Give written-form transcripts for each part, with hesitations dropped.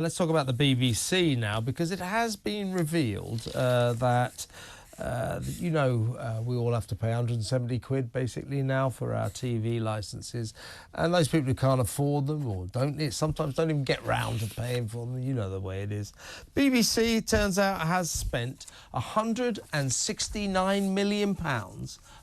Let's talk about the BBC now, because it has been revealed that, we all have to pay 170 quid basically now for our TV licences. And those people who can't afford them or sometimes don't even get round to paying for them, you know the way it is. BBC, it turns out, has spent £169 million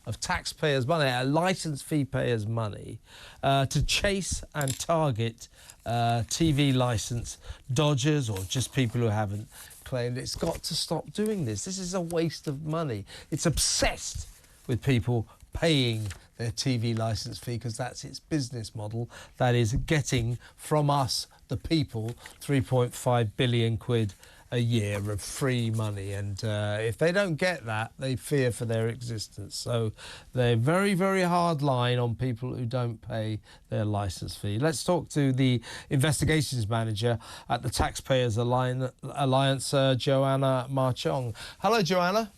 of taxpayers' money, licence fee payers' money, to chase and target TV licence dodgers or just people who haven't claimed. It's got to stop doing this. This is a waste of money. It's obsessed with people paying their TV licence fee because that's its business model. That is getting from us, the people, 3.5 billion quid a year of free money, and if they don't get that, they fear for their existence. So they're very, very hard line on people who don't pay their licence fee. Let's talk to the investigations manager at the Taxpayers Alliance, Joanna Marchong. Hello, Joanna.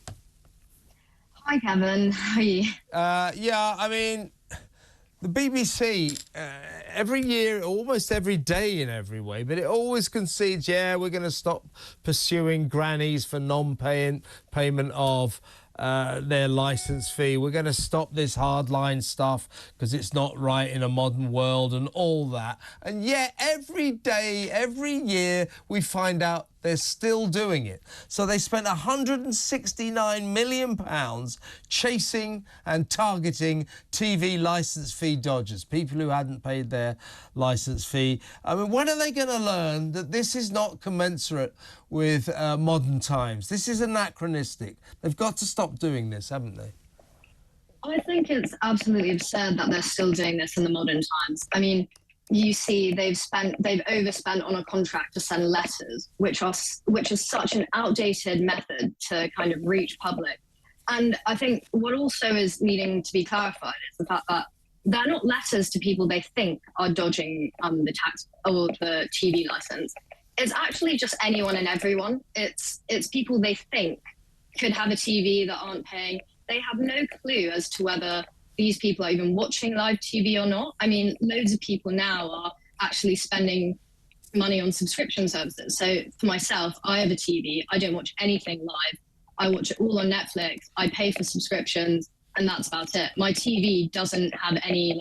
Hi, Kevin. How are you? Yeah, I mean, the BBC, every year, almost every day in every way, but it always concedes, yeah, we're going to stop pursuing grannies for non-payment of their licence fee. We're going to stop this hardline stuff because it's not right in a modern world and all that. And yet, every day, every year, we find out they're still doing it. So they spent £169 million chasing and targeting TV licence fee dodgers, people who hadn't paid their licence fee. I mean, when are they going to learn that this is not commensurate with modern times? This is anachronistic. They've got to stop doing this, haven't they? I think it's absolutely absurd that they're still doing this in the modern times. I mean, you see they've overspent on a contract to send letters, which is such an outdated method to kind of reach public. And I think what also is needing to be clarified is the fact that they're not letters to people they think are dodging the tax or the TV license. It's actually just anyone and everyone. It's people they think could have a TV that aren't paying. They have no clue as to whether these people are even watching live TV or not. I mean, loads of people now are actually spending money on subscription services. So for myself, I have a TV. I don't watch anything live. I watch it all on Netflix. I pay for subscriptions, and that's about it. My TV doesn't have any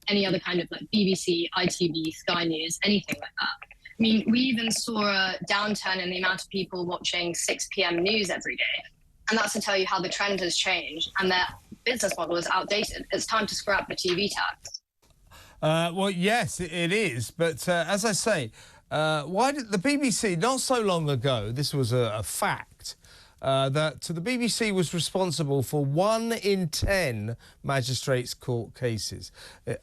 any other kind of like BBC, ITV, Sky News, anything like that. I mean, we even saw a downturn in the amount of people watching 6 p.m. news every day. And that's to tell you how the trend has changed and their business model is outdated. It's time to scrap the TV tax. Well, yes, it is. But as I say, why did the BBC, not so long ago, this was a fact, that the BBC was responsible for 1 in 10 magistrates' court cases.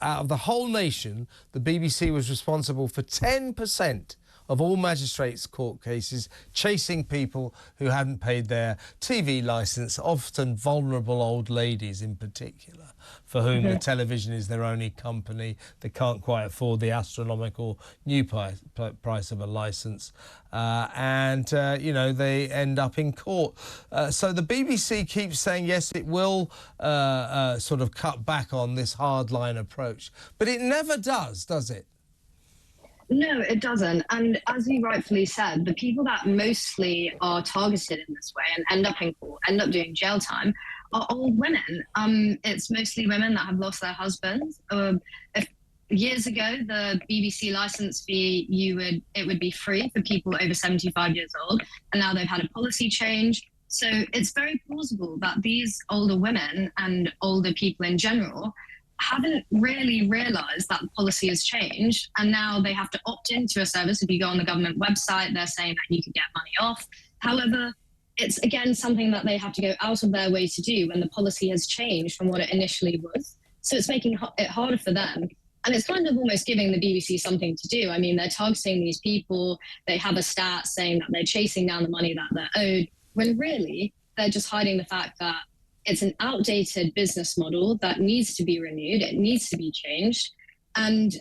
Out of the whole nation, the BBC was responsible for 10% of all magistrates' court cases, chasing people who hadn't paid their TV licence, often vulnerable old ladies in particular, for whom the television is their only company. They can't quite afford the astronomical new price of a licence. They end up in court. So the BBC keeps saying, yes, it will sort of cut back on this hardline approach. But it never does it? No, it doesn't. And as you rightfully said, the people that mostly are targeted in this way and end up in court, end up doing jail time, are old women. It's mostly women that have lost their husbands. Years ago, the BBC licence fee, it would be free for people over 75 years old, and now they've had a policy change. So it's very plausible that these older women and older people in general haven't really realised that the policy has changed, and now they have to opt into a service. If you go on the government website, they're saying that you can get money off. However, it's again something that they have to go out of their way to do when the policy has changed from what it initially was. So it's making it harder for them. And it's kind of almost giving the BBC something to do. I mean, they're targeting these people. They have a stat saying that they're chasing down the money that they're owed, when really they're just hiding the fact that it's an outdated business model that needs to be renewed. It needs to be changed. And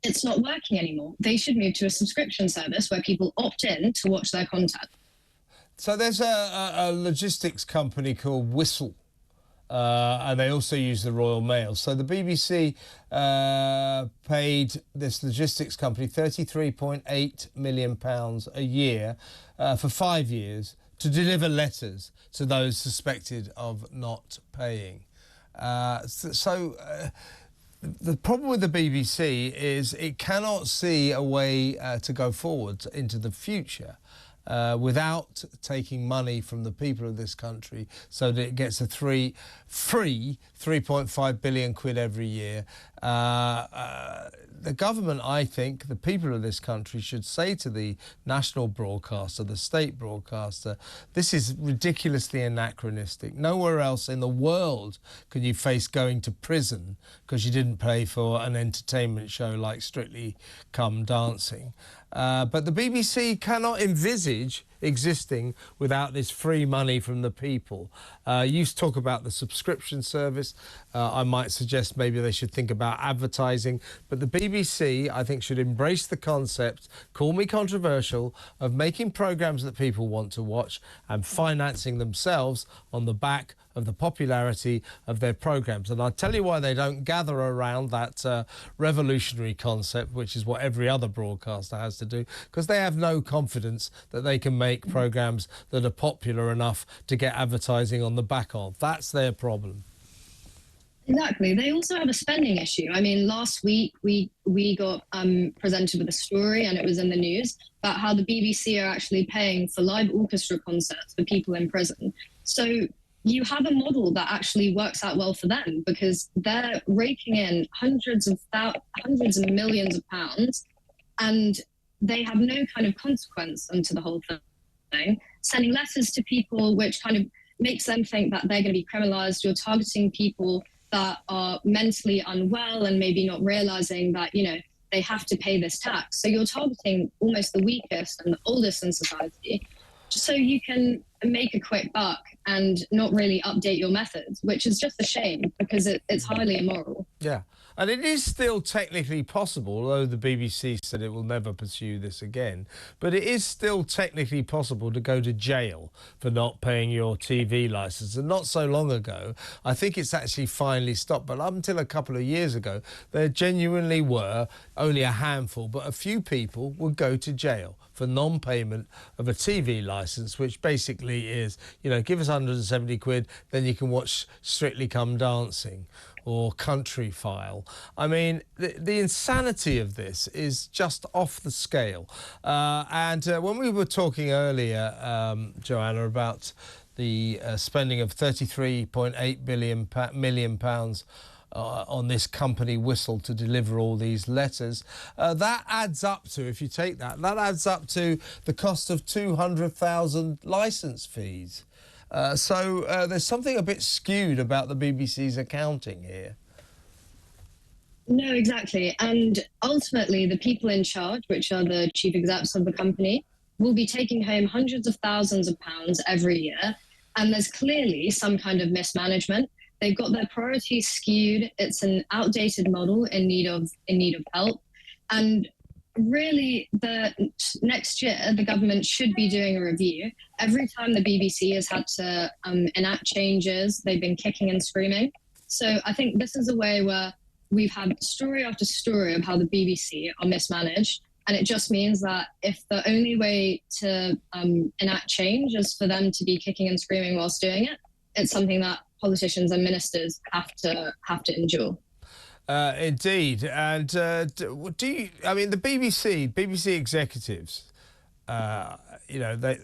it's not working anymore. They should move to a subscription service where people opt in to watch their content. So there's a logistics company called Whistle and they also use the Royal Mail. So the BBC paid this logistics company £33.8 million a year for 5 years to deliver letters to those suspected of not paying. The problem with the BBC is it cannot see a way to go forward into the future without taking money from the people of this country so that it gets a free 3.5 billion quid every year. The government, I think, the people of this country should say to the national broadcaster, the state broadcaster, this is ridiculously anachronistic. Nowhere else in the world can you face going to prison because you didn't pay for an entertainment show like Strictly Come Dancing. But the BBC cannot envisage existing without this free money from the people. You talk about the subscription service. I might suggest maybe they should think about advertising. But the BBC, I think, should embrace the concept, call me controversial, of making programmes that people want to watch and financing themselves on the back of the popularity of their programmes. And I'll tell you why they don't gather around that revolutionary concept, which is what every other broadcaster has to do, because they have no confidence that they can make programmes that are popular enough to get advertising on the back of. That's their problem. Exactly. They also have a spending issue. I mean, last week we got presented with a story, and it was in the news, about how the BBC are actually paying for live orchestra concerts for people in prison. So you have a model that actually works out well for them, because they're raking in hundreds of millions of pounds, and they have no kind of consequence onto the whole thing. Sending letters to people, which kind of makes them think that they're going to be criminalised. You're targeting people that are mentally unwell and maybe not realising that, you know, they have to pay this tax. So you're targeting almost the weakest and the oldest in society, so you can make a quick buck and not really update your methods, which is just a shame, because it's highly immoral. Yeah. And it is still technically possible, although the BBC said it will never pursue this again, but it is still technically possible to go to jail for not paying your TV licence. And not so long ago, I think it's actually finally stopped, but up until a couple of years ago, there genuinely were only a handful, but a few people would go to jail for non-payment of a TV licence, which basically is, you know, give us 170 quid, then you can watch Strictly Come Dancing or Country File. I mean, the insanity of this is just off the scale. When we were talking earlier, Joanna, about the spending of £33.8 million on this company Whistle to deliver all these letters, that adds up to, if you take that adds up to the cost of 200,000 licence fees. So there's something a bit skewed about the BBC's accounting here. No, exactly. And ultimately, the people in charge, which are the chief execs of the company, will be taking home hundreds of thousands of pounds every year. And there's clearly some kind of mismanagement. They've got their priorities skewed. It's an outdated model in need of help. And really, the next year, the government should be doing a review. Every time the BBC has had to enact changes, they've been kicking and screaming. So I think this is a way where we've had story after story of how the BBC are mismanaged. And it just means that if the only way to enact change is for them to be kicking and screaming whilst doing it, it's something that politicians and ministers have to endure. Indeed. And do you, I mean, the BBC executives, you know,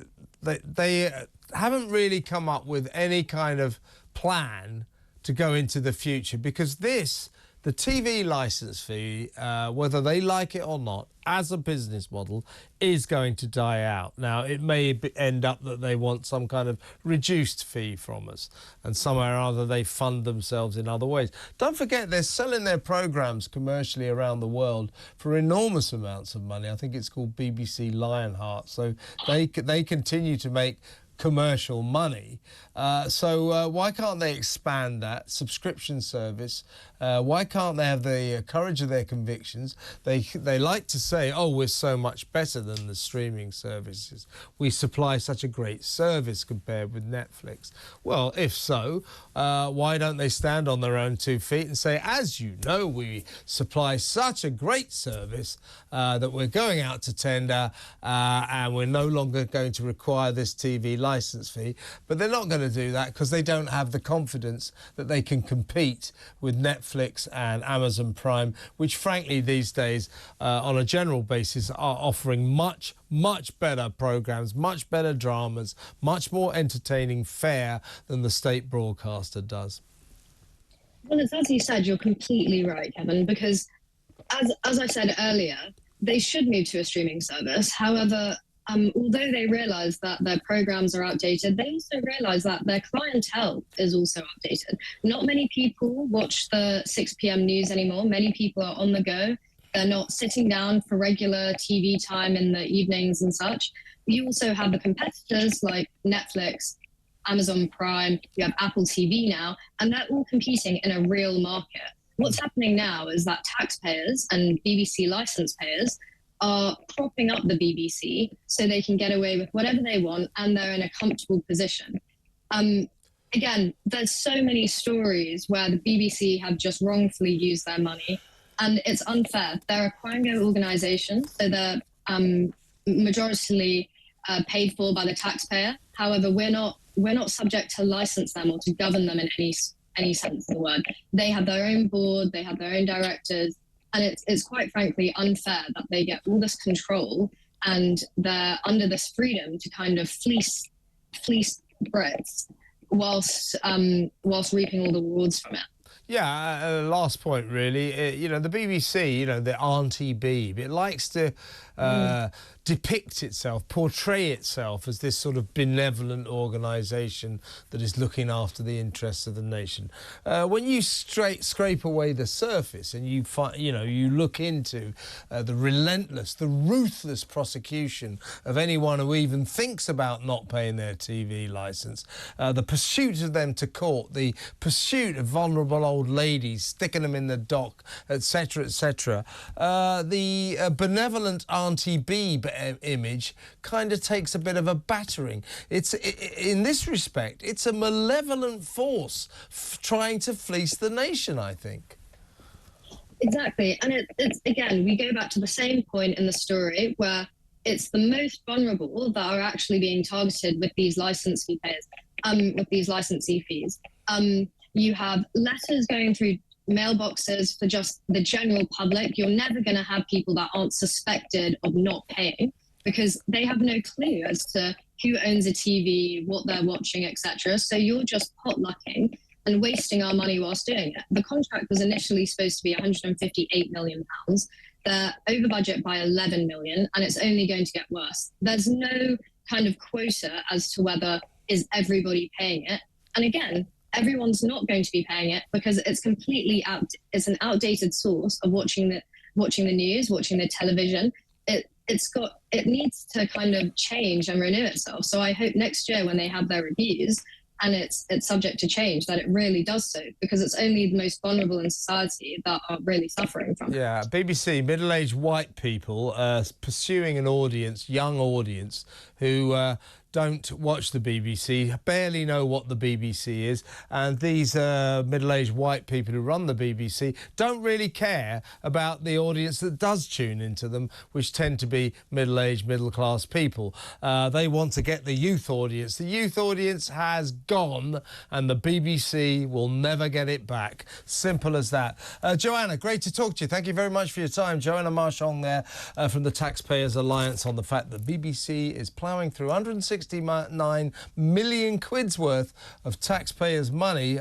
they haven't really come up with any kind of plan to go into the future, because the TV licence fee, whether they like it or not, as a business model, is going to die out. Now, it may end up that they want some kind of reduced fee from us, and somewhere or other they fund themselves in other ways. Don't forget, they're selling their programmes commercially around the world for enormous amounts of money. I think it's called BBC Lionheart. So they continue to make commercial money. So why can't they expand that subscription service? Why can't they have the courage of their convictions? They like to say, oh, we're so much better than the streaming services. We supply such a great service compared with Netflix. Well, if so, why don't they stand on their own 2 feet and say, as you know, we supply such a great service that we're going out to tender and we're no longer going to require this TV license fee. But they're not going to do that because they don't have the confidence that they can compete with Netflix and Amazon Prime, which frankly these days on a general basis are offering much better programs, much better dramas, much more entertaining fare than the state broadcaster does. Well, it's as you said, you're completely right, Kevin, because as I said earlier, they should move to a streaming service. However, although they realise that their programmes are outdated, they also realise that their clientele is also outdated. Not many people watch the 6 p.m. news anymore. Many people are on the go. They're not sitting down for regular TV time in the evenings and such. You also have the competitors like Netflix, Amazon Prime, you have Apple TV now, and they're all competing in a real market. What's happening now is that taxpayers and BBC license payers are propping up the BBC so they can get away with whatever they want and they're in a comfortable position. Again, there's so many stories where the BBC have just wrongfully used their money, and it's unfair. They're a Quango organisation, so they're majoritarily paid for by the taxpayer. However, we're not subject to license them or to govern them in any sense of the word. They have their own board, they have their own directors, and it's quite frankly unfair that they get all this control and they're under this freedom to kind of fleece Brits whilst reaping all the rewards from it. Yeah, last point really. You know, the BBC, you know, the Auntie Beeb, it likes to depict itself, portray itself as this sort of benevolent organisation that is looking after the interests of the nation. When you scrape away the surface and you you look into the relentless, the ruthless prosecution of anyone who even thinks about not paying their TV licence, the pursuit of them to court, the pursuit of vulnerable old ladies, sticking them in the dock, etc., etc., the benevolent Auntie Beeb image kind of takes a bit of a battering. In this respect, it's a malevolent force trying to fleece the nation, I think. Exactly. And it's again, we go back to the same point in the story where it's the most vulnerable that are actually being targeted with these licensee payers, with these licensee fees. You have letters going through mailboxes for just the general public. You're never going to have people that aren't suspected of not paying because they have no clue as to who owns a TV, what they're watching, etc. So you're just potlucking and wasting our money whilst doing it. The contract was initially supposed to be £158 million. They're over budget by 11 million, and it's only going to get worse. There's no kind of quota as to whether is everybody paying it. And again, everyone's not going to be paying it because it's completely it's an outdated source of watching the news, watching the television. It needs to kind of change and renew itself. So I hope next year when they have their reviews and it's subject to change, that it really does so, because it's only the most vulnerable in society that are really suffering from it. Yeah, BBC, middle-aged white people pursuing an audience, young audience, who don't watch the BBC, barely know what the BBC is, and these middle-aged white people who run the BBC don't really care about the audience that does tune into them, which tend to be middle-aged, middle-class people. They want to get the youth audience. The youth audience has gone, and the BBC will never get it back. Simple as that. Joanna, great to talk to you. Thank you very much for your time. Joanna Marchand there from the Taxpayers Alliance on the fact that BBC is ploughing through 169 million quid's worth of taxpayers' money